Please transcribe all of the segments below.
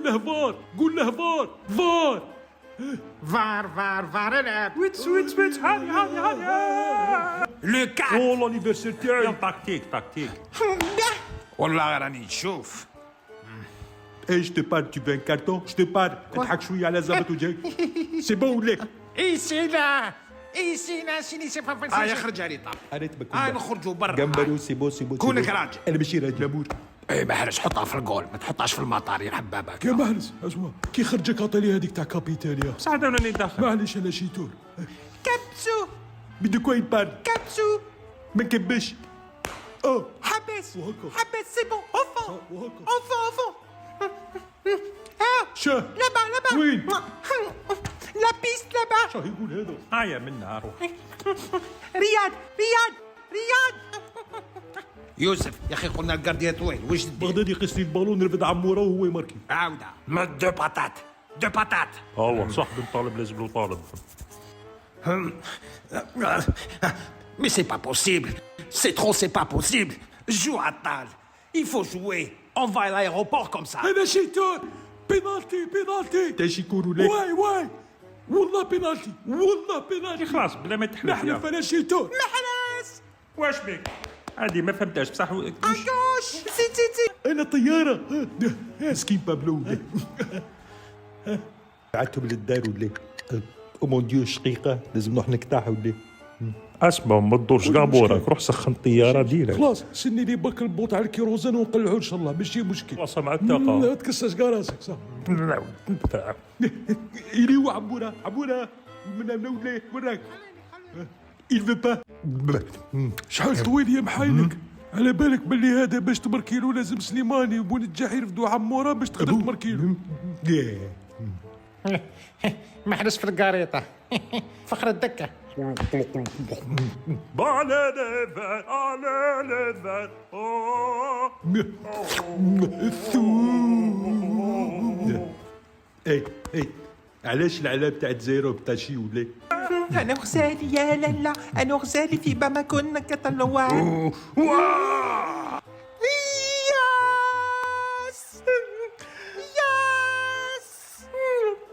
قول له فار، قول له فار فار. فار العب. ويتش هاني لو كات. او لانيفرسير تاعي. تكتيك والله راني نشوف. ايه جو بار tu veux un carton؟ جو بار تضحك شويه على زابط وجهك. سي بون ولا؟ ايسينا سيني سي با يخرج علي طاب. اريت بكون نخرجوا برا. جمبرو سي بو سي بو. كونك راجل. انا ماشي راجل امور. اي محرز حطها في الجول، ما تحطهاش في المطار يرحب بابك. يا محرز اسمع كي خرجك عطاني هذيك تاع كابيتاليا. ساعة ولا ندخل. معليش انا شي تور. كبسو بدو كوا يبان. كبسو ما نكبش. اه حبس وهكا. سي بون اوفون وهكا. اوفون شا لابا وين؟ لا بيست لابا. شا يقول هذا؟ هيا منها روح. رياض يوسف يا اخي قلنا الكارديان طويل واش دير؟ بغداد يقيس لي البالون نرفد عموره وهو يماركي. عاودة ما دو باتات هو صاحبي طالب لازم له طالب. Mais c'est pas possible. C'est pas possible. Joue à Tal. Il faut jouer. On va à l'aéroport comme ça. انا شي تور. بينالتي تا شي كورو لي. واي والله بينالتي خلاص بلا ما تحلف. نحلف انا شي تور. محرز واش بك؟ هادي ما فهمتهاش بصح. عكوش سي انا طياره. مسكين بابلو ولا. بعتهم للدار ولا. او مون ديو شقيقه لازم نروح نكتاح ولا. اسمع ما تدورش كاع بوراك، روح سخن الطياره ديرك. خلاص سني لي باك البوط على الكيروزان ونقلعو ان شاء الله ماشي مشكل. واصل مع لا الطاقه. تكساش كاع راسك صح. إلي هو عموره من ولا وراك. il veut pas. شحال طويل يا محايلك. على بالك باللي هذا باش تبركيلو لازم سليماني وبونجاح يرفدوا عموره باش تقدر تبركيلو. محرز في القاريطة. فخر الدكة. على ليفان اي علاش العلام تاع الجزائر بتاع شي ولا. أنا غزالي يا لالا، أنا غزالي في بامكون كتلوان. ياس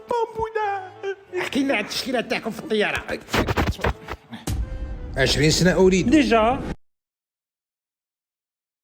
بامبونا. احكي لنا على التشكيلة تاعكم في الطيارة. 20 سنة أريد ديجا